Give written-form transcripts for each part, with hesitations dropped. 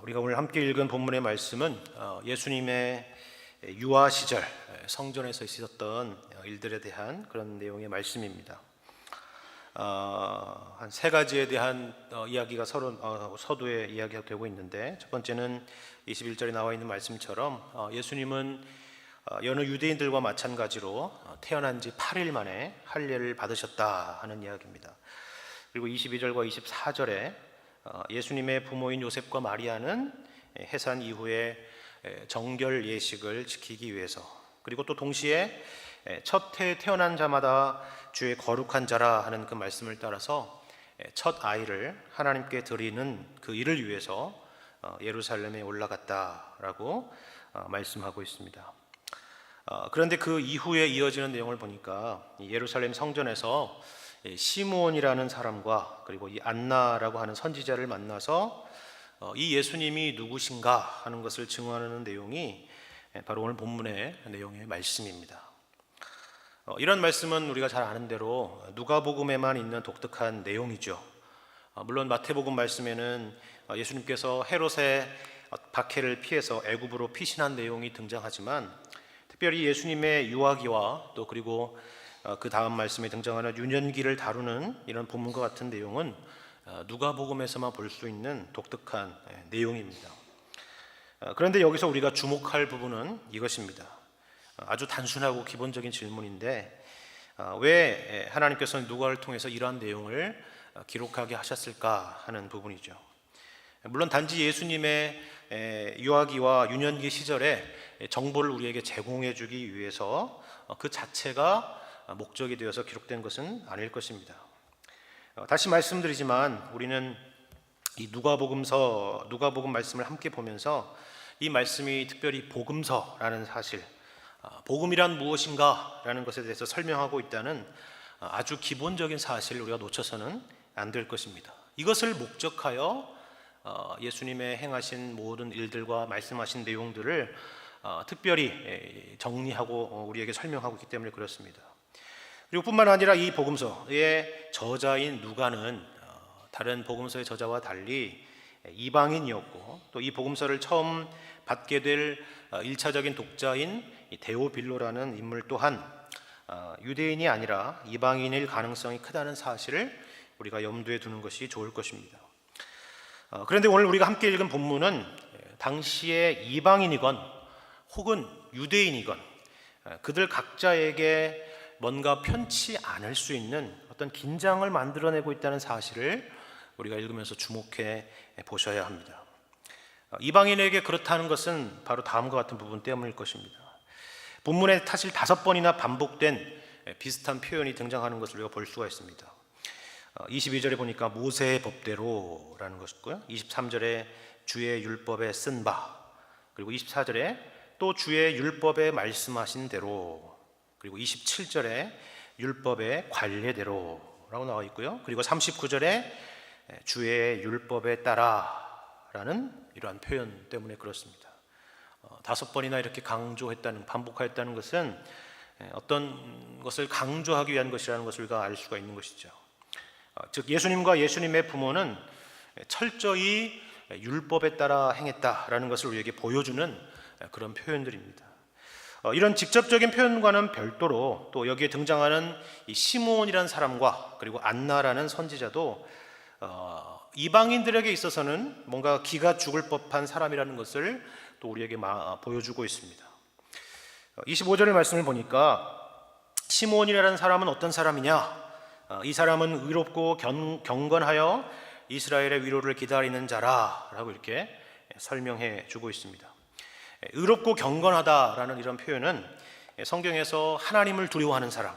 우리가 오늘 함께 읽은 본문의 말씀은 예수님의 유아 시절 성전에서 있었던 일들에 대한 그런 내용의 말씀입니다. 한 세 가지에 대한 이야기가 서두에 이야기가 되고 있는데, 첫 번째는 21절에 나와 있는 말씀처럼 예수님은 여느 유대인들과 마찬가지로 태어난 지 8일 만에 할례를 받으셨다 하는 이야기입니다. 그리고 22절과 24절에 예수님의 부모인 요셉과 마리아는 해산 이후에 정결 예식을 지키기 위해서, 그리고 또 동시에 첫 해 태어난 자마다 주의 거룩한 자라 하는 그 말씀을 따라서 첫 아이를 하나님께 드리는 그 일을 위해서 예루살렘에 올라갔다라고 말씀하고 있습니다. 그런데 그 이후에 이어지는 내용을 보니까 예루살렘 성전에서 시므온이라는 사람과 그리고 이 안나라고 하는 선지자를 만나서 이 예수님이 누구신가 하는 것을 증언하는 내용이 바로 오늘 본문의 내용의 말씀입니다. 이런 말씀은 우리가 잘 아는 대로 누가복음에만 있는 독특한 내용이죠. 물론 마태복음 말씀에는 예수님께서 헤롯의 박해를 피해서 애굽으로 피신한 내용이 등장하지만, 특별히 예수님의 유아기와 또 그리고 그 다음 말씀에 등장하는 유년기를 다루는 이런 본문과 같은 내용은 누가복음에서만 볼 수 있는 독특한 내용입니다. 그런데 여기서 우리가 주목할 부분은 이것입니다. 아주 단순하고 기본적인 질문인데, 왜 하나님께서는 누가를 통해서 이러한 내용을 기록하게 하셨을까 하는 부분이죠. 물론 단지 예수님의 유아기와 유년기 시절에 정보를 우리에게 제공해 주기 위해서 그 자체가 목적이 되어서 기록된 것은 아닐 것입니다. 다시 말씀드리지만 우리는 이 누가복음 말씀을 함께 보면서 이 말씀이 특별히 복음서라는 사실, 복음이란 무엇인가 라는 것에 대해서 설명하고 있다는 아주 기본적인 사실을 우리가 놓쳐서는 안 될 것입니다. 이것을 목적하여 예수님의 행하신 모든 일들과 말씀하신 내용들을 특별히 정리하고 우리에게 설명하고 있기 때문에 그렇습니다. 그리고 뿐만 아니라 이 복음서의 저자인 누가는 다른 복음서의 저자와 달리 이방인이었고, 또 이 복음서를 처음 받게 될 1차적인 독자인 데오빌로라는 인물 또한 유대인이 아니라 이방인일 가능성이 크다는 사실을 우리가 염두에 두는 것이 좋을 것입니다. 그런데 오늘 우리가 함께 읽은 본문은 당시의 이방인이건 혹은 유대인이건 그들 각자에게 뭔가 편치 않을 수 있는 어떤 긴장을 만들어내고 있다는 사실을 우리가 읽으면서 주목해 보셔야 합니다. 이방인에게 그렇다는 것은 바로 다음과 같은 부분 때문일 것입니다. 본문에 사실 5번이나 반복된 비슷한 표현이 등장하는 것을 우리가 볼 수가 있습니다. 22절에 보니까 모세의 법대로라는 것이고요, 23절에 주의 율법에 쓴 바, 그리고 24절에 또 주의 율법에 말씀하신 대로, 그리고 27절에 율법의 관례대로라고 나와 있고요, 그리고 39절에 주의 율법에 따라라는 이러한 표현 때문에 그렇습니다. 5번이나 이렇게 반복하였다는 것은 어떤 것을 강조하기 위한 것이라는 것을 우리가 알 수가 있는 것이죠. 즉 예수님과 예수님의 부모는 철저히 율법에 따라 행했다라는 것을 우리에게 보여주는 그런 표현들입니다. 이런 직접적인 표현과는 별도로 또 여기에 등장하는 이 시므온이라는 사람과 그리고 안나라는 선지자도 이방인들에게 있어서는 뭔가 기가 죽을 법한 사람이라는 것을 또 우리에게 보여주고 있습니다. 25절의 말씀을 보니까 시므온이라는 사람은 어떤 사람이냐? 이 사람은 의롭고 경건하여 이스라엘의 위로를 기다리는 자라라고 이렇게 설명해 주고 있습니다. 의롭고 경건하다라는 이런 표현은 성경에서 하나님을 두려워하는 사람,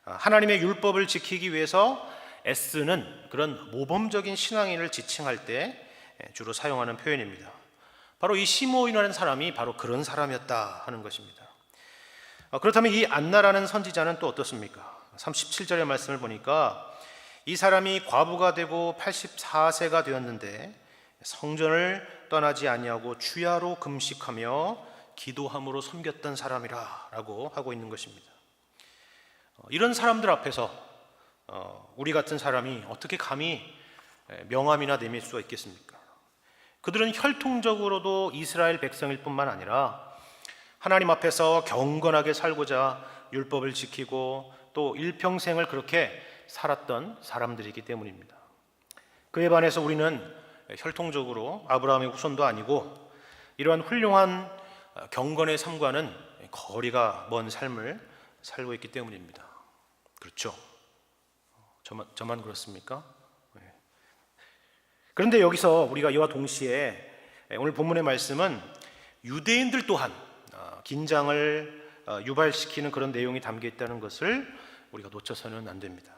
하나님의 율법을 지키기 위해서 애쓰는 그런 모범적인 신앙인을 지칭할 때 주로 사용하는 표현입니다. 바로 이 시므온이라는 사람이 바로 그런 사람이었다 하는 것입니다. 그렇다면 이 안나라는 선지자는 또 어떻습니까? 37절의 말씀을 보니까 이 사람이 과부가 되고 84세가 되었는데 성전을 떠나지 아니하고 주야로 금식하며 기도함으로 섬겼던 사람이라 라고 하고 있는 것입니다. 이런 사람들 앞에서 우리 같은 사람이 어떻게 감히 명함이나 내밀 수가 있겠습니까? 그들은 혈통적으로도 이스라엘 백성일 뿐만 아니라 하나님 앞에서 경건하게 살고자 율법을 지키고 또 일평생을 그렇게 살았던 사람들이기 때문입니다. 그에 반해서 우리는 혈통적으로 아브라함의 후손도 아니고 이러한 훌륭한 경건의 삶과는 거리가 먼 삶을 살고 있기 때문입니다. 그렇죠? 저만 그렇습니까? 네. 그런데 여기서 우리가 이와 동시에 오늘 본문의 말씀은 유대인들 또한 긴장을 유발시키는 그런 내용이 담겨 있다는 것을 우리가 놓쳐서는 안 됩니다.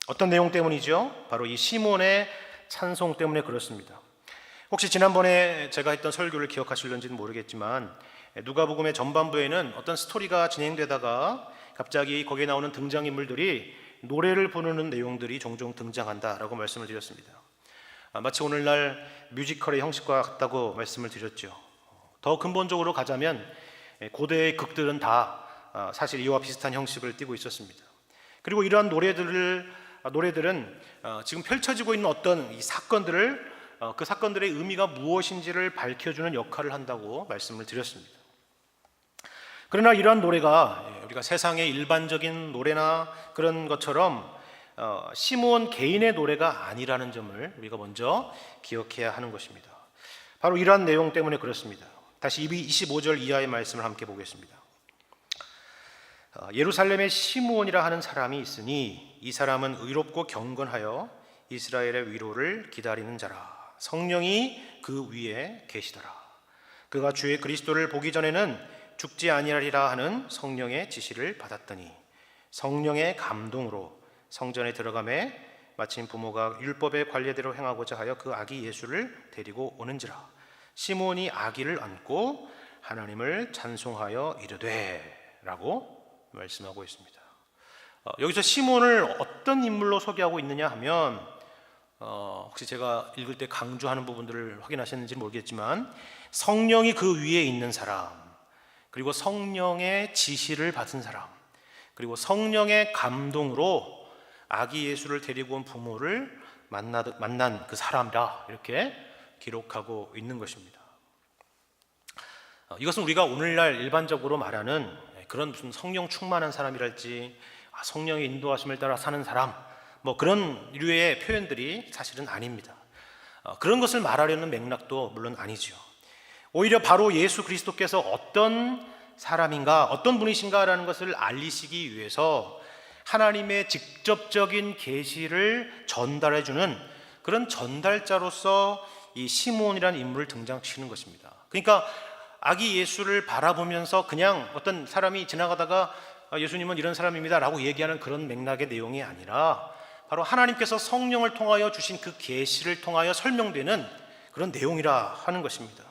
어떤 내용 때문이죠? 바로 이 시몬의 찬송 때문에 그렇습니다. 혹시 지난번에 제가 했던 설교를 기억하실는지는 모르겠지만 누가복음의 전반부에는 어떤 스토리가 진행되다가 갑자기 거기에 나오는 등장인물들이 노래를 부르는 내용들이 종종 등장한다라고 말씀을 드렸습니다. 마치 오늘날 뮤지컬의 형식과 같다고 말씀을 드렸죠. 더 근본적으로 가자면 고대의 극들은 다 사실 이와 비슷한 형식을 띠고 있었습니다. 그리고 이러한 노래들은 지금 펼쳐지고 있는 어떤 이 사건들을 그 사건들의 의미가 무엇인지를 밝혀주는 역할을 한다고 말씀을 드렸습니다. 그러나 이러한 노래가 우리가 세상의 일반적인 노래나 그런 것처럼 시므온 개인의 노래가 아니라는 점을 우리가 먼저 기억해야 하는 것입니다. 바로 이러한 내용 때문에 그렇습니다. 다시 25절 이하의 말씀을 함께 보겠습니다. 예루살렘에 시므온이라 하는 사람이 있으니 이 사람은 의롭고 경건하여 이스라엘의 위로를 기다리는 자라. 성령이 그 위에 계시더라. 그가 주의 그리스도를 보기 전에는 죽지 아니하리라 하는 성령의 지시를 받았더니 성령의 감동으로 성전에 들어가매 마침 부모가 율법의 관례대로 행하고자 하여 그 아기 예수를 데리고 오는지라. 시므온이 아기를 안고 하나님을 찬송하여 이르되 라고 말씀하고 있습니다. 여기서 시므온을 어떤 인물로 소개하고 있느냐 하면 혹시 제가 읽을 때 강조하는 부분들을 확인하셨는지 모르겠지만 성령이 그 위에 있는 사람, 그리고 성령의 지시를 받은 사람, 그리고 성령의 감동으로 아기 예수를 데리고 온 부모를 만난 그 사람이라 이렇게 기록하고 있는 것입니다. 이것은 우리가 오늘날 일반적으로 말하는 그런 무슨 성령 충만한 사람이랄지 성령의 인도하심을 따라 사는 사람 뭐 그런 류의 표현들이 사실은 아닙니다. 그런 것을 말하려는 맥락도 물론 아니죠. 오히려 바로 예수 그리스도께서 어떤 사람인가, 어떤 분이신가라는 것을 알리시기 위해서 하나님의 직접적인 계시를 전달해주는 그런 전달자로서 이 시므온이라는 인물을 등장시키는 것입니다. 그러니까 아기 예수를 바라보면서 그냥 어떤 사람이 지나가다가 예수님은 이런 사람입니다 라고 얘기하는 그런 맥락의 내용이 아니라 바로 하나님께서 성령을 통하여 주신 그 계시를 통하여 설명되는 그런 내용이라 하는 것입니다.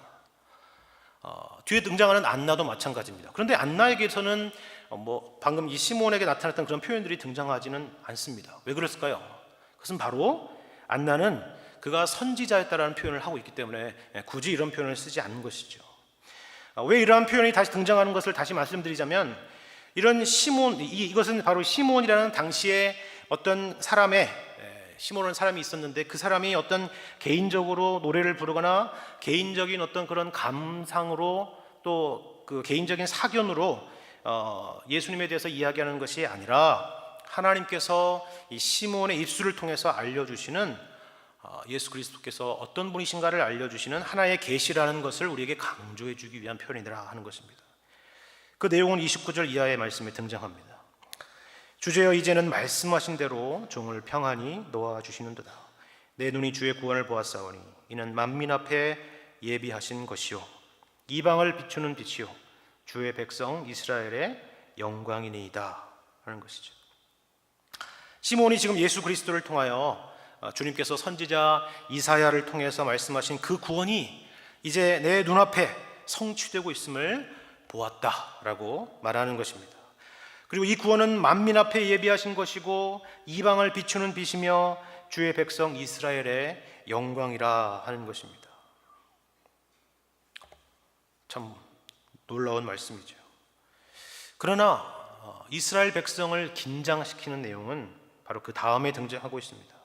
뒤에 등장하는 안나도 마찬가지입니다. 그런데 안나에게서는 방금 이 시므온에게 나타났던 그런 표현들이 등장하지는 않습니다. 왜 그랬을까요? 그것은 바로 안나는 그가 선지자였다라는 표현을 하고 있기 때문에 굳이 이런 표현을 쓰지 않는 것이죠. 왜 이러한 표현이 다시 등장하는 것을 다시 말씀드리자면 이런 이것은 바로 시므온이라는 당시에 어떤 시므온이라는 사람이 있었는데 그 사람이 어떤 개인적으로 노래를 부르거나 개인적인 어떤 그런 감상으로 또 그 개인적인 사견으로 예수님에 대해서 이야기하는 것이 아니라 하나님께서 이 시므온의 입술을 통해서 알려주시는 예수 그리스도께서 어떤 분이신가를 알려주시는 하나의 계시라는 것을 우리에게 강조해 주기 위한 표현이라 하는 것입니다. 그 내용은 29절 이하의 말씀에 등장합니다. 주제여 이제는 말씀하신 대로 종을 평안히 놓아주시는도다. 내 눈이 주의 구원을 보았사오니 이는 만민 앞에 예비하신 것이요 이방을 비추는 빛이요 주의 백성 이스라엘의 영광이니이다 하는 것이죠. 시므온이 지금 예수 그리스도를 통하여 주님께서 선지자 이사야를 통해서 말씀하신 그 구원이 이제 내 눈앞에 성취되고 있음을 보았다라고 말하는 것입니다. 그리고 이 구원은 만민 앞에 예비하신 것이고 이방을 비추는 빛이며 주의 백성 이스라엘의 영광이라 하는 것입니다. 참 놀라운 말씀이죠. 그러나 이스라엘 백성을 긴장시키는 내용은 바로 그 다음에 등장하고 있습니다.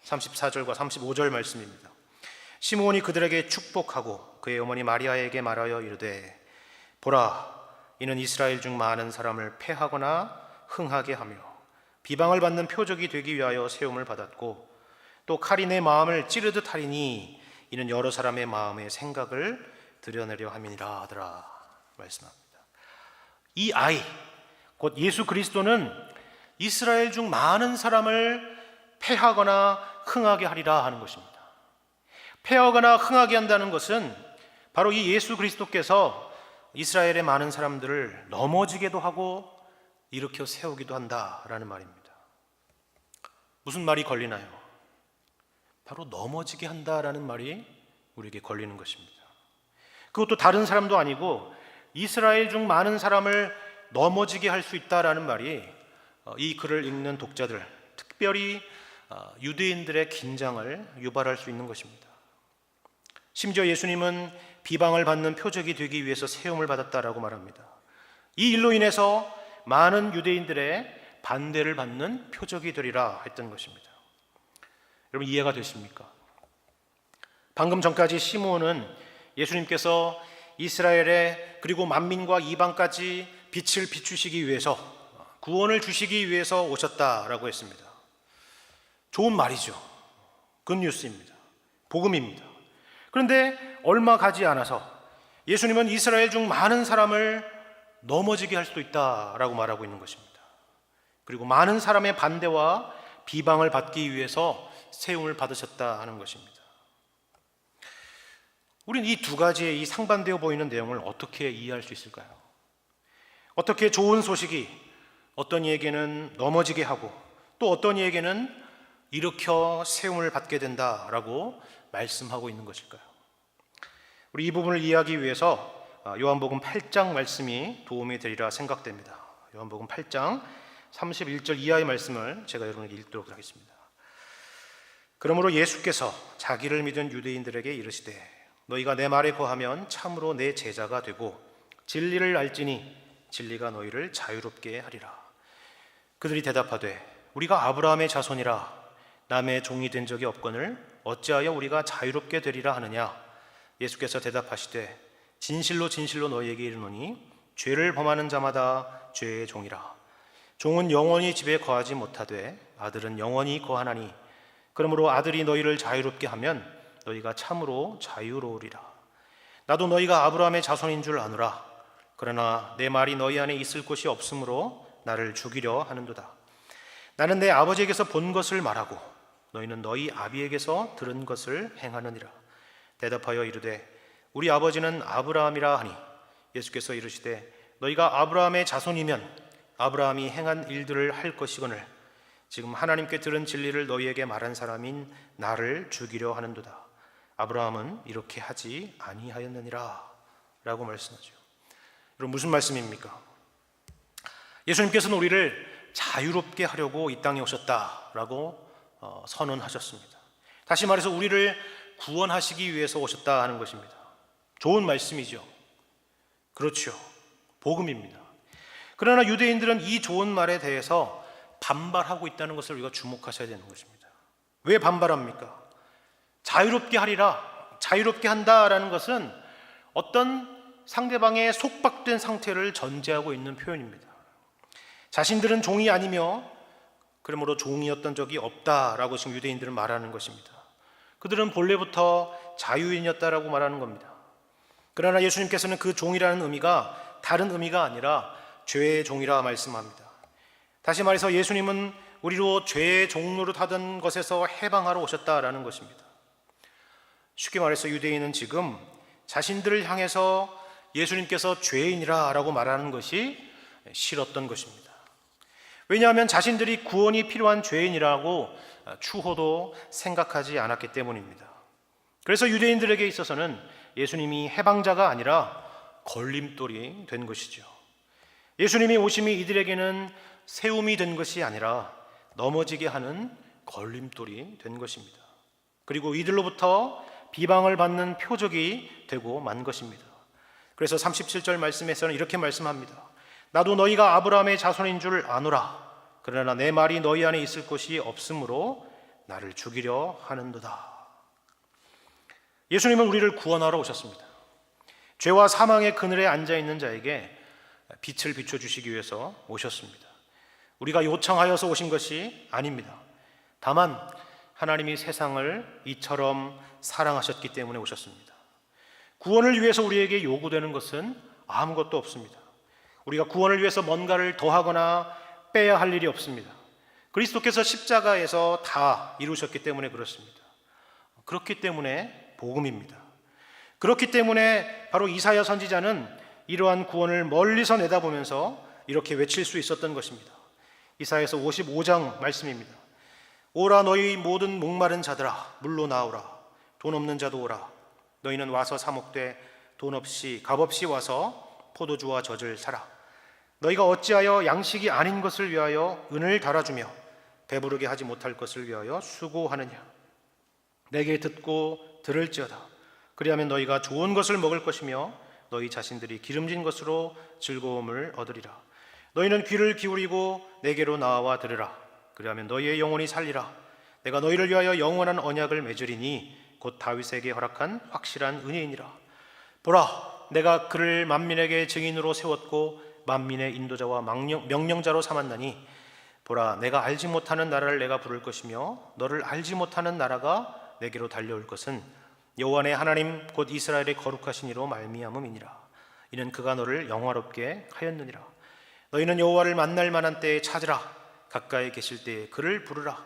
34절과 35절 말씀입니다. 시므온이 그들에게 축복하고 그의 어머니 마리아에게 말하여 이르되 보라, 이는 이스라엘 중 많은 사람을 패하거나 흥하게 하며 비방을 받는 표적이 되기 위하여 세움을 받았고 또 칼이 내 마음을 찌르듯 하리니 이는 여러 사람의 마음의 생각을 드러내려 함이니라 하더라 말씀합니다. 이 아이 곧 예수 그리스도는 이스라엘 중 많은 사람을 패하거나 흥하게 하리라 하는 것입니다. 패하거나 흥하게 한다는 것은 바로 이 예수 그리스도께서 이스라엘의 많은 사람들을 넘어지게도 하고 일으켜 세우기도 한다라는 말입니다. 무슨 말이 걸리나요? 바로 넘어지게 한다라는 말이 우리에게 걸리는 것입니다. 그것도 다른 사람도 아니고 이스라엘 중 많은 사람을 넘어지게 할 수 있다라는 말이 이 글을 읽는 독자들, 특별히 유대인들의 긴장을 유발할 수 있는 것입니다. 심지어 예수님은 비방을 받는 표적이 되기 위해서 세움을 받았다라고 말합니다. 이 일로 인해서 많은 유대인들의 반대를 받는 표적이 되리라 했던 것입니다. 여러분 이해가 되십니까? 방금 전까지 시므온은 예수님께서 이스라엘에 그리고 만민과 이방까지 빛을 비추시기 위해서, 구원을 주시기 위해서 오셨다라고 했습니다. 좋은 말이죠. 굿뉴스입니다. 복음입니다. 그런데 얼마 가지 않아서 예수님은 이스라엘 중 많은 사람을 넘어지게 할 수도 있다라고 말하고 있는 것입니다. 그리고 많은 사람의 반대와 비방을 받기 위해서 세움을 받으셨다 하는 것입니다. 우리는 이 두 가지의 이 상반되어 보이는 내용을 어떻게 이해할 수 있을까요? 어떻게 좋은 소식이 어떤 이에게는 넘어지게 하고 또 어떤 이에게는 일으켜 세움을 받게 된다라고 말씀하고 있는 것일까요? 우리 이 부분을 이해하기 위해서 요한복음 8장 말씀이 도움이 되리라 생각됩니다. 요한복음 8장 31절 이하의 말씀을 제가 여러분에게 읽도록 하겠습니다. 그러므로 예수께서 자기를 믿은 유대인들에게 이르시되 너희가 내 말에 거하면 참으로 내 제자가 되고 진리를 알지니 진리가 너희를 자유롭게 하리라. 그들이 대답하되 우리가 아브라함의 자손이라 남의 종이 된 적이 없거늘 어찌하여 우리가 자유롭게 되리라 하느냐. 예수께서 대답하시되 진실로 진실로 너희에게 이르노니 죄를 범하는 자마다 죄의 종이라. 종은 영원히 집에 거하지 못하되 아들은 영원히 거하나니 그러므로 아들이 너희를 자유롭게 하면 너희가 참으로 자유로우리라. 나도 너희가 아브라함의 자손인 줄 아노라. 그러나 내 말이 너희 안에 있을 곳이 없으므로 나를 죽이려 하는도다. 나는 내 아버지에게서 본 것을 말하고 너희는 너희 아비에게서 들은 것을 행하느니라. 대답하여 이르되 우리 아버지는 아브라함이라 하니 예수께서 이르시되 너희가 아브라함의 자손이면 아브라함이 행한 일들을 할 것이거늘 지금 하나님께 들은 진리를 너희에게 말한 사람인 나를 죽이려 하는도다. 아브라함은 이렇게 하지 아니하였느니라 라고 말씀하죠. 여러분 무슨 말씀입니까? 예수님께서는 우리를 자유롭게 하려고 이 땅에 오셨다라고 선언하셨습니다. 다시 말해서 우리를 구원하시기 위해서 오셨다 하는 것입니다. 좋은 말씀이죠. 그렇죠. 복음입니다. 그러나 유대인들은 이 좋은 말에 대해서 반발하고 있다는 것을 우리가 주목하셔야 되는 것입니다. 왜 반발합니까? 자유롭게 하리라, 자유롭게 한다라는 것은 어떤 상대방의 속박된 상태를 전제하고 있는 표현입니다. 자신들은 종이 아니며 그러므로 종이었던 적이 없다라고 지금 유대인들은 말하는 것입니다. 그들은 본래부터 자유인이었다라고 말하는 겁니다. 그러나 예수님께서는 그 종이라는 의미가 다른 의미가 아니라 죄의 종이라 말씀합니다. 다시 말해서 예수님은 우리로 죄의 종로를 하던 것에서 해방하러 오셨다라는 것입니다. 쉽게 말해서 유대인은 지금 자신들을 향해서 예수님께서 죄인이라 라고 말하는 것이 싫었던 것입니다. 왜냐하면 자신들이 구원이 필요한 죄인이라고 추호도 생각하지 않았기 때문입니다. 그래서 유대인들에게 있어서는 예수님이 해방자가 아니라 걸림돌이 된 것이죠. 예수님이 오심이 이들에게는 세움이 된 것이 아니라 넘어지게 하는 걸림돌이 된 것입니다. 그리고 이들로부터 비방을 받는 표적이 되고 만 것입니다. 그래서 37절 말씀에서는 이렇게 말씀합니다. 나도 너희가 아브라함의 자손인 줄 아노라. 그러나 내 말이 너희 안에 있을 곳이 없으므로 나를 죽이려 하는도다. 예수님은 우리를 구원하러 오셨습니다. 죄와 사망의 그늘에 앉아있는 자에게 빛을 비춰주시기 위해서 오셨습니다. 우리가 요청하여서 오신 것이 아닙니다. 다만 하나님이 세상을 이처럼 사랑하셨기 때문에 오셨습니다. 구원을 위해서 우리에게 요구되는 것은 아무것도 없습니다. 우리가 구원을 위해서 뭔가를 더하거나 빼야 할 일이 없습니다. 그리스도께서 십자가에서 다 이루셨기 때문에 그렇습니다. 그렇기 때문에 복음입니다. 그렇기 때문에 바로 이사야 선지자는 이러한 구원을 멀리서 내다보면서 이렇게 외칠 수 있었던 것입니다. 이사야서 55장 말씀입니다. 오라 너희 모든 목마른 자들아 물로 나오라. 돈 없는 자도 오라. 너희는 와서 사 먹되 돈 없이 값 없이 와서 포도주와 젖을 사라. 너희가 어찌하여 양식이 아닌 것을 위하여 은을 달아주며 배부르게 하지 못할 것을 위하여 수고하느냐. 내게 듣고 들을지어다. 그리하면 너희가 좋은 것을 먹을 것이며 너희 자신들이 기름진 것으로 즐거움을 얻으리라. 너희는 귀를 기울이고 내게로 나와 들으라. 그리하면 너희의 영혼이 살리라. 내가 너희를 위하여 영원한 언약을 맺으리니 곧 다윗에게 허락한 확실한 은혜이니라. 보라, 내가 그를 만민에게 증인으로 세웠고 만민의 인도자와 명령자로 삼았나니 보라, 내가 알지 못하는 나라를 내가 부를 것이며 너를 알지 못하는 나라가 내게로 달려올 것은 여호와 내 하나님 곧 이스라엘의 거룩하신 이로 말미암음이니라. 이는 그가 너를 영화롭게 하였느니라. 너희는 여호와를 만날 만한 때에 찾으라. 가까이 계실 때에 그를 부르라.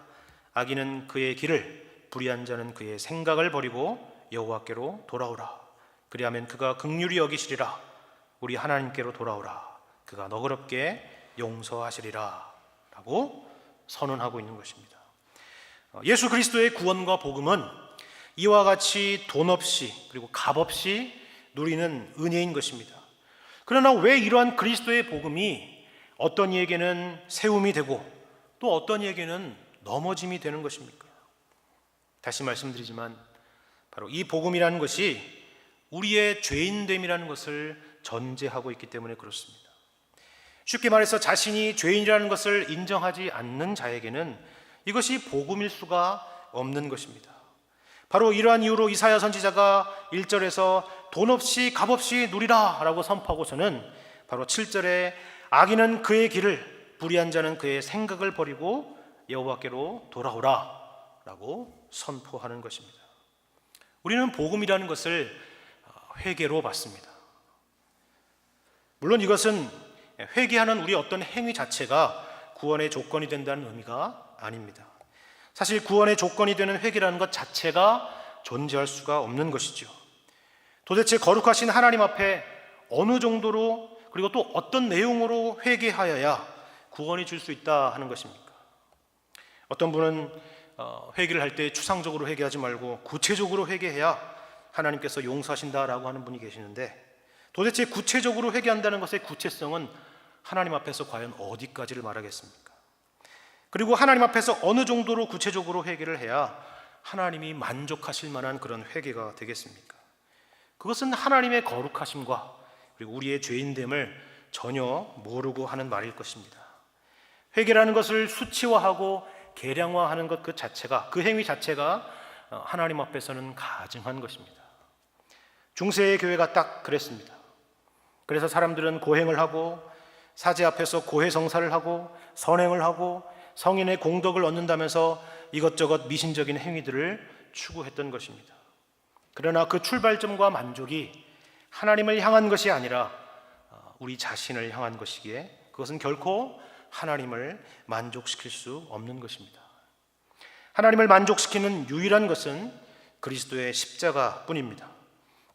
악인은 그의 길을, 불의한 자는 그의 생각을 버리고 여호와께로 돌아오라. 그리하면 그가 긍휼히 여기시리라. 우리 하나님께로 돌아오라. 그가 너그럽게 용서하시리라. 라고 선언하고 있는 것입니다. 예수 그리스도의 구원과 복음은 이와 같이 돈 없이 그리고 값 없이 누리는 은혜인 것입니다. 그러나 왜 이러한 그리스도의 복음이 어떤 이에게는 세움이 되고 또 어떤 이에게는 넘어짐이 되는 것입니까? 다시 말씀드리지만 바로 이 복음이라는 것이 우리의 죄인됨이라는 것을 전제하고 있기 때문에 그렇습니다. 쉽게 말해서 자신이 죄인이라는 것을 인정하지 않는 자에게는 이것이 복음일 수가 없는 것입니다. 바로 이러한 이유로 이사야 선지자가 1절에서 돈 없이 값 없이 누리라 라고 선포하고서는 바로 7절에 악인은 그의 길을, 불의한 자는 그의 생각을 버리고 여호와께로 돌아오라 라고 선포하는 것입니다. 우리는 복음이라는 것을 회개로 받습니다. 물론 이것은 회개하는 우리 어떤 행위 자체가 구원의 조건이 된다는 의미가 아닙니다. 사실 구원의 조건이 되는 회개라는 것 자체가 존재할 수가 없는 것이죠. 도대체 거룩하신 하나님 앞에 어느 정도로 그리고 또 어떤 내용으로 회개하여야 구원이 줄 수 있다 하는 것입니까? 어떤 분은 회개를 할 때 추상적으로 회개하지 말고 구체적으로 회개해야 하나님께서 용서하신다라고 하는 분이 계시는데 도대체 구체적으로 회개한다는 것의 구체성은 하나님 앞에서 과연 어디까지를 말하겠습니까? 그리고 하나님 앞에서 어느 정도로 구체적으로 회개를 해야 하나님이 만족하실 만한 그런 회개가 되겠습니까? 그것은 하나님의 거룩하심과 그리고 우리의 죄인됨을 전혀 모르고 하는 말일 것입니다. 회개라는 것을 수치화하고 계량화하는 것 그 자체가, 그 행위 자체가 하나님 앞에서는 가증한 것입니다. 중세의 교회가 딱 그랬습니다. 그래서 사람들은 고행을 하고 사제 앞에서 고해성사를 하고 선행을 하고 성인의 공덕을 얻는다면서 이것저것 미신적인 행위들을 추구했던 것입니다. 그러나 그 출발점과 만족이 하나님을 향한 것이 아니라 우리 자신을 향한 것이기에 그것은 결코 하나님을 만족시킬 수 없는 것입니다. 하나님을 만족시키는 유일한 것은 그리스도의 십자가뿐입니다.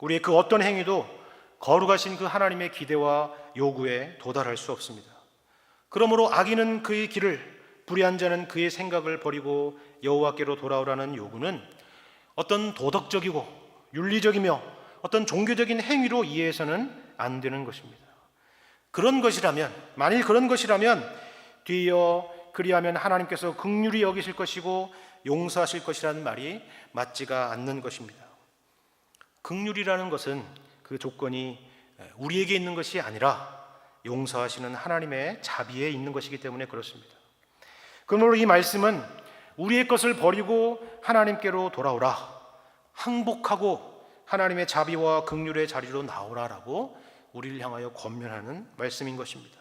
우리의 그 어떤 행위도 거룩하신 그 하나님의 기대와 요구에 도달할 수 없습니다. 그러므로 악인은 그의 길을, 불의한 자는 그의 생각을 버리고 여호와께로 돌아오라는 요구는 어떤 도덕적이고 윤리적이며 어떤 종교적인 행위로 이해해서는 안 되는 것입니다. 그런 것이라면, 만일 그런 것이라면 뒤이어 그리하면 하나님께서 긍휼히 여기실 것이고 용서하실 것이라는 말이 맞지가 않는 것입니다. 긍휼이라는 것은 그 조건이 우리에게 있는 것이 아니라 용서하시는 하나님의 자비에 있는 것이기 때문에 그렇습니다. 그러므로 이 말씀은 우리의 것을 버리고 하나님께로 돌아오라, 항복하고 하나님의 자비와 긍휼의 자리로 나오라라고 우리를 향하여 권면하는 말씀인 것입니다.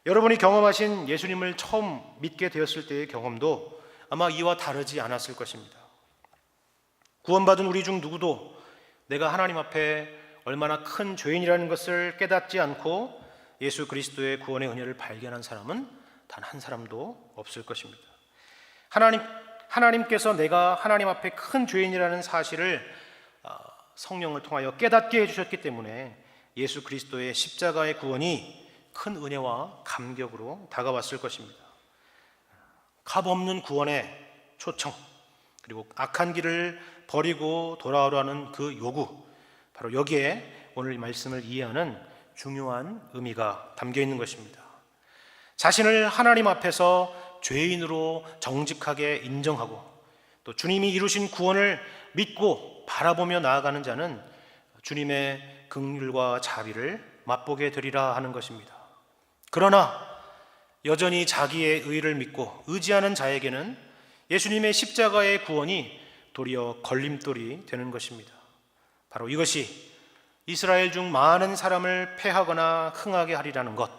여러분이 경험하신 예수님을 처음 믿게 되었을 때의 경험도 아마 이와 다르지 않았을 것입니다. 구원받은 우리 중 누구도 내가 하나님 앞에 얼마나 큰 죄인이라는 것을 깨닫지 않고 예수 그리스도의 구원의 은혜를 발견한 사람은 단 한 사람도 없을 것입니다. 하나님께서 내가 하나님 앞에 큰 죄인이라는 사실을 성령을 통하여 깨닫게 해주셨기 때문에 예수 그리스도의 십자가의 구원이 큰 은혜와 감격으로 다가왔을 것입니다. 값없는 구원의 초청, 그리고 악한 길을 버리고 돌아오라는 그 요구, 바로 여기에 오늘 말씀을 이해하는 중요한 의미가 담겨 있는 것입니다. 자신을 하나님 앞에서 죄인으로 정직하게 인정하고 또 주님이 이루신 구원을 믿고 바라보며 나아가는 자는 주님의 긍휼과 자비를 맛보게 되리라 하는 것입니다. 그러나 여전히 자기의 의를 믿고 의지하는 자에게는 예수님의 십자가의 구원이 도리어 걸림돌이 되는 것입니다. 바로 이것이 이스라엘 중 많은 사람을 패하거나 흥하게 하리라는 것,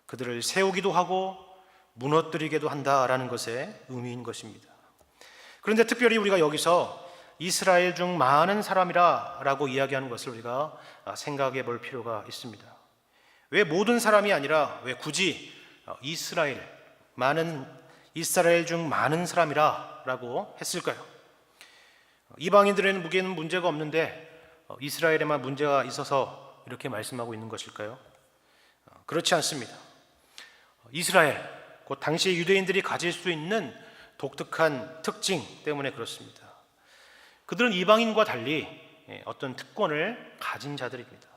그들을 세우기도 하고 무너뜨리게도 한다라는 것의 의미인 것입니다. 그런데 특별히 우리가 여기서 이스라엘 중 많은 사람이라고 이야기하는 것을 우리가 생각해 볼 필요가 있습니다. 왜 모든 사람이 아니라 왜 굳이 많은 이스라엘 중 많은 사람이라고 했을까요? 이방인들에는 문제가 없는데 이스라엘에만 문제가 있어서 이렇게 말씀하고 있는 것일까요? 그렇지 않습니다. 이스라엘, 곧 당시 유대인들이 가질 수 있는 독특한 특징 때문에 그렇습니다. 그들은 이방인과 달리 어떤 특권을 가진 자들입니다.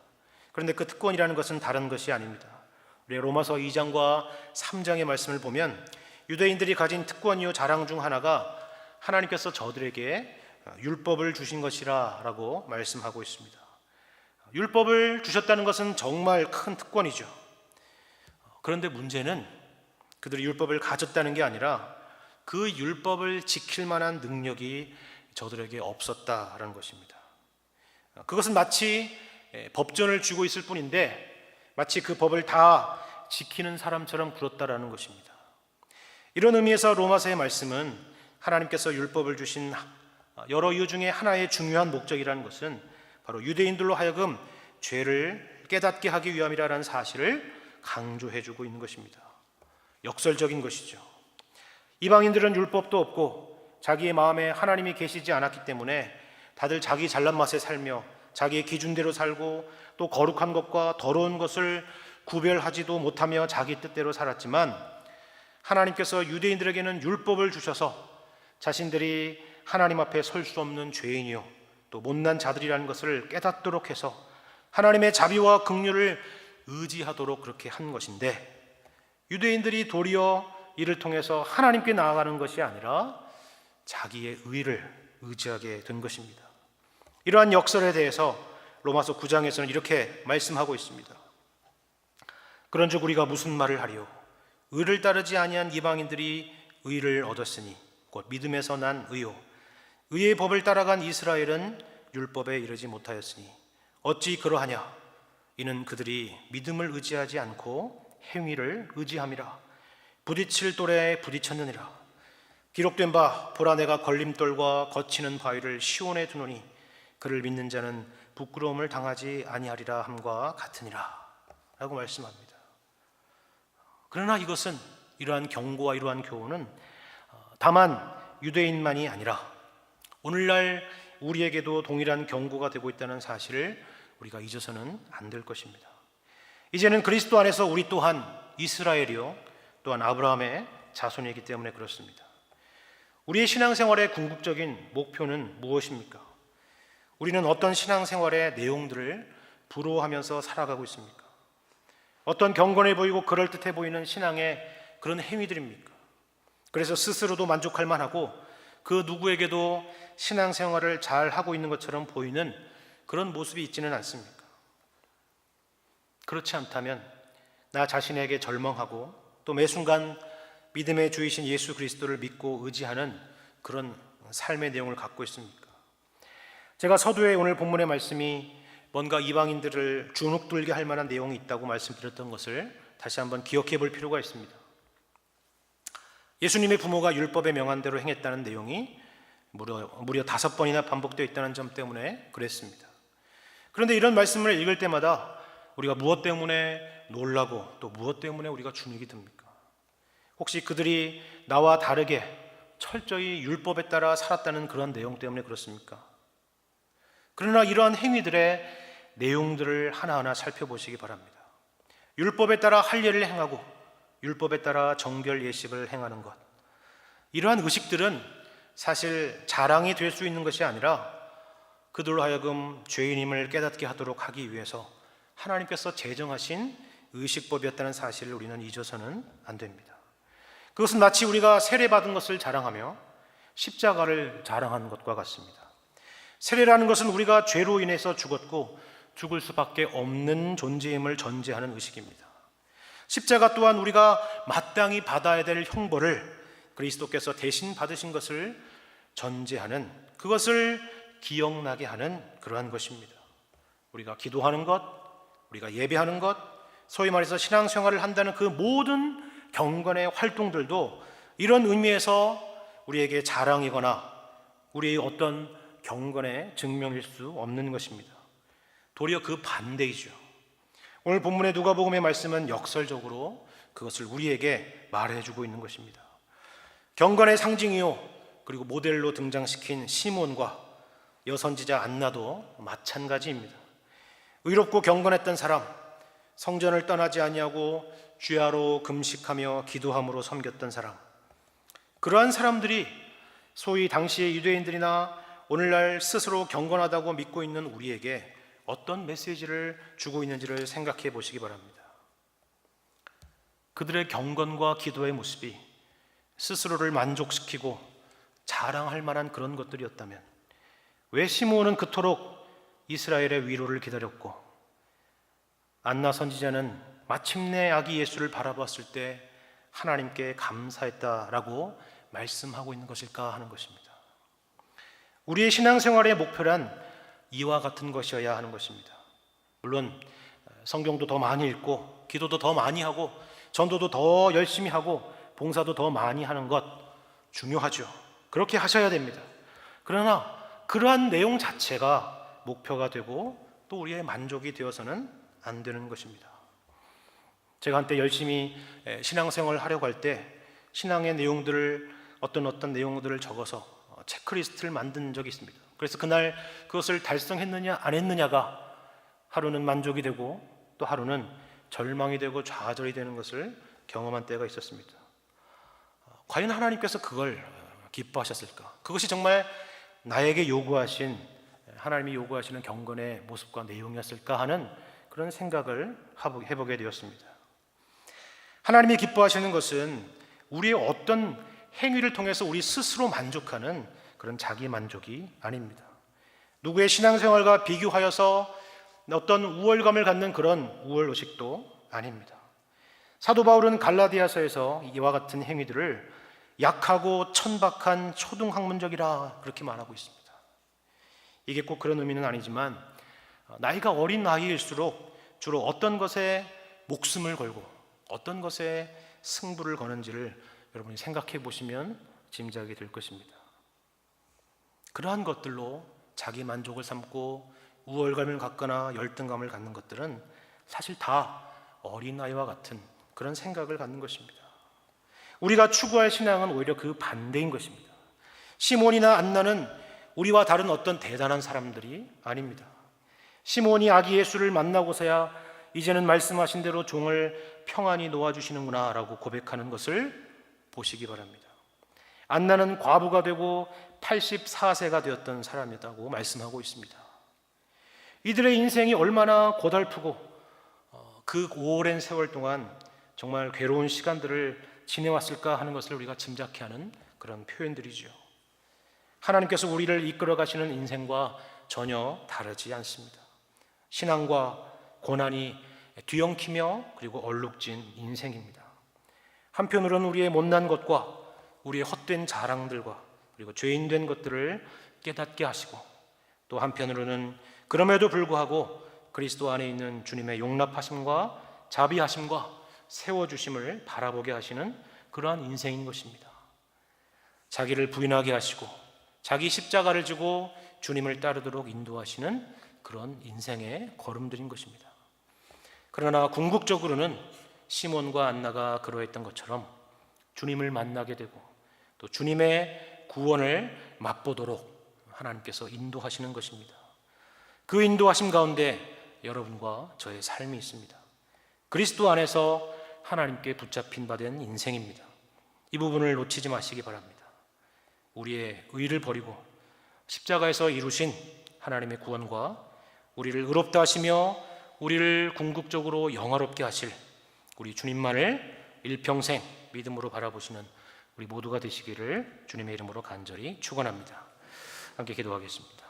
그런데 그 특권이라는 것은 다른 것이 아닙니다. 우리 로마서 2장과 3장의 말씀을 보면 유대인들이 가진 특권이요 자랑 중 하나가 하나님께서 저들에게 율법을 주신 것이라고 말씀하고 있습니다. 율법을 주셨다는 것은 정말 큰 특권이죠. 그런데 문제는 그들이 율법을 가졌다는 게 아니라 그 율법을 지킬 만한 능력이 저들에게 없었다라는 것입니다. 그것은 마치 법전을 쥐고 있을 뿐인데 마치 그 법을 다 지키는 사람처럼 굴었다라는 것입니다. 이런 의미에서 로마서의 말씀은 하나님께서 율법을 주신 여러 이유 중에 하나의 중요한 목적이라는 것은 바로 유대인들로 하여금 죄를 깨닫게 하기 위함이라는 사실을 강조해주고 있는 것입니다. 역설적인 것이죠. 이방인들은 율법도 없고 자기의 마음에 하나님이 계시지 않았기 때문에 다들 자기 잘난 맛에 살며 자기의 기준대로 살고 또 거룩한 것과 더러운 것을 구별하지도 못하며 자기 뜻대로 살았지만 하나님께서 유대인들에게는 율법을 주셔서 자신들이 하나님 앞에 설 수 없는 죄인이요 또 못난 자들이라는 것을 깨닫도록 해서 하나님의 자비와 긍휼을 의지하도록 그렇게 한 것인데 유대인들이 도리어 이를 통해서 하나님께 나아가는 것이 아니라 자기의 의를 의지하게 된 것입니다. 이러한 역설에 대해서 로마서 9장에서는 이렇게 말씀하고 있습니다. 그런즉 우리가 무슨 말을 하리요? 의를 따르지 아니한 이방인들이 의를 얻었으니 곧 믿음에서 난 의요 의의 법을 따라간 이스라엘은 율법에 이르지 못하였으니 어찌 그러하냐? 이는 그들이 믿음을 의지하지 않고 행위를 의지함이라. 부딪힐 돌에 부딪혔느니라. 기록된 바 보라 내가 걸림돌과 거치는 바위를 시온에 두노니 그를 믿는 자는 부끄러움을 당하지 아니하리라 함과 같으니라 라고 말씀합니다. 그러나 이것은 이러한 경고와 이러한 교훈은 다만 유대인만이 아니라 오늘날 우리에게도 동일한 경고가 되고 있다는 사실을 우리가 잊어서는 안 될 것입니다. 이제는 그리스도 안에서 우리 또한 이스라엘이요 또한 아브라함의 자손이기 때문에 그렇습니다. 우리의 신앙생활의 궁극적인 목표는 무엇입니까? 우리는 어떤 신앙생활의 내용들을 부러워하면서 살아가고 있습니까? 어떤 경건해 보이고 그럴듯해 보이는 신앙의 그런 행위들입니까? 그래서 스스로도 만족할 만하고 그 누구에게도 신앙생활을 잘 하고 있는 것처럼 보이는 그런 모습이 있지는 않습니까? 그렇지 않다면 나 자신에게 절망하고 또 매 순간 믿음의 주이신 예수 그리스도를 믿고 의지하는 그런 삶의 내용을 갖고 있습니까? 제가 서두에 오늘 본문의 말씀이 뭔가 이방인들을 주눅들게 할 만한 내용이 있다고 말씀드렸던 것을 다시 한번 기억해 볼 필요가 있습니다. 예수님의 부모가 율법에 명한 대로 행했다는 내용이 무려 5번이나 반복되어 있다는 점 때문에 그랬습니다. 그런데 이런 말씀을 읽을 때마다 우리가 무엇 때문에 놀라고 또 무엇 때문에 우리가 주눅이 듭니까? 혹시 그들이 나와 다르게 철저히 율법에 따라 살았다는 그런 내용 때문에 그렇습니까? 그러나 이러한 행위들의 내용들을 하나하나 살펴보시기 바랍니다. 율법에 따라 할례를 행하고 율법에 따라 정결 예식을 행하는 것, 이러한 의식들은 사실 자랑이 될 수 있는 것이 아니라 그들로 하여금 죄인임을 깨닫게 하도록 하기 위해서 하나님께서 제정하신 의식법이었다는 사실을 우리는 잊어서는 안 됩니다. 그것은 마치 우리가 세례받은 것을 자랑하며 십자가를 자랑하는 것과 같습니다. 세례라는 것은 우리가 죄로 인해서 죽었고 죽을 수밖에 없는 존재임을 전제하는 의식입니다. 십자가 또한 우리가 마땅히 받아야 될 형벌을 그리스도께서 대신 받으신 것을 전제하는, 그것을 기억나게 하는 그러한 것입니다. 우리가 기도하는 것, 우리가 예배하는 것, 소위 말해서 신앙생활을 한다는 그 모든 경건의 활동들도 이런 의미에서 우리에게 자랑이거나 우리의 어떤 경건의 증명일 수 없는 것입니다. 도리어 그 반대이죠. 오늘 본문의 누가복음의 말씀은 역설적으로 그것을 우리에게 말해주고 있는 것입니다. 경건의 상징이요 그리고 모델로 등장시킨 시몬과 여선지자 안나도 마찬가지입니다. 의롭고 경건했던 사람, 성전을 떠나지 아니하고 주야로 금식하며 기도함으로 섬겼던 사람, 그러한 사람들이 소위 당시의 유대인들이나 오늘날 스스로 경건하다고 믿고 있는 우리에게 어떤 메시지를 주고 있는지를 생각해 보시기 바랍니다. 그들의 경건과 기도의 모습이 스스로를 만족시키고 자랑할 만한 그런 것들이었다면 왜 시므온은 그토록 이스라엘의 위로를 기다렸고 안나 선지자는 마침내 아기 예수를 바라봤을 때 하나님께 감사했다라고 말씀하고 있는 것일까 하는 것입니다. 우리의 신앙생활의 목표란 이와 같은 것이어야 하는 것입니다. 물론 성경도 더 많이 읽고 기도도 더 많이 하고 전도도 더 열심히 하고 봉사도 더 많이 하는 것 중요하죠. 그렇게 하셔야 됩니다. 그러나 그러한 내용 자체가 목표가 되고 또 우리의 만족이 되어서는 안 되는 것입니다. 제가 한때 열심히 신앙생활을 하려고 할 때 신앙의 내용들을 어떤 내용들을 적어서 체크리스트를 만든 적이 있습니다. 그래서 그날 그것을 달성했느냐 안 했느냐가 하루는 만족이 되고 또 하루는 절망이 되고 좌절이 되는 것을 경험한 때가 있었습니다. 과연 하나님께서 그걸 기뻐하셨을까? 그것이 정말 나에게 요구하신, 하나님이 요구하시는 경건의 모습과 내용이었을까 하는 그런 생각을 해보게 되었습니다. 하나님이 기뻐하시는 것은 우리의 어떤 행위를 통해서 우리 스스로 만족하는 그런 자기 만족이 아닙니다. 누구의 신앙생활과 비교하여서 어떤 우월감을 갖는 그런 우월의식도 아닙니다. 사도 바울은 갈라디아서에서 이와 같은 행위들을 약하고 천박한 초등학문적이라 그렇게 말하고 있습니다. 이게 꼭 그런 의미는 아니지만 나이가 어린 나이일수록 주로 어떤 것에 목숨을 걸고 어떤 것에 승부를 거는지를 여러분이 생각해 보시면 짐작이 될 것입니다. 그러한 것들로 자기 만족을 삼고 우월감을 갖거나 열등감을 갖는 것들은 사실 다 어린아이와 같은 그런 생각을 갖는 것입니다. 우리가 추구할 신앙은 오히려 그 반대인 것입니다. 시몬이나 안나는 우리와 다른 어떤 대단한 사람들이 아닙니다. 시몬이 아기 예수를 만나고서야 이제는 말씀하신 대로 종을 평안히 놓아주시는구나 라고 고백하는 것을 보시기 바랍니다. 안나는 과부가 되고 84세가 되었던 사람이라고 말씀하고 있습니다. 이들의 인생이 얼마나 고달프고 그 오랜 세월 동안 정말 괴로운 시간들을 지내왔을까 하는 것을 우리가 짐작케 하는 그런 표현들이죠. 하나님께서 우리를 이끌어 가시는 인생과 전혀 다르지 않습니다. 신앙과 고난이 뒤엉키며 그리고 얼룩진 인생입니다. 한편으로는 우리의 못난 것과 우리의 헛된 자랑들과 그리고 죄인된 것들을 깨닫게 하시고 또 한편으로는 그럼에도 불구하고 그리스도 안에 있는 주님의 용납하심과 자비하심과 세워주심을 바라보게 하시는 그러한 인생인 것입니다. 자기를 부인하게 하시고 자기 십자가를 지고 주님을 따르도록 인도하시는 그런 인생의 걸음들인 것입니다. 그러나 궁극적으로는 시몬과 안나가 그러했던 것처럼 주님을 만나게 되고 또 주님의 구원을 맛보도록 하나님께서 인도하시는 것입니다. 그 인도하심 가운데 여러분과 저의 삶이 있습니다. 그리스도 안에서 하나님께 붙잡힌 바 된 인생입니다. 이 부분을 놓치지 마시기 바랍니다. 우리의 의를 버리고 십자가에서 이루신 하나님의 구원과 우리를 의롭다 하시며 우리를 궁극적으로 영화롭게 하실 우리 주님만을 일평생 믿음으로 바라보시는 우리 모두가 되시기를 주님의 이름으로 간절히 축원합니다. 함께 기도하겠습니다.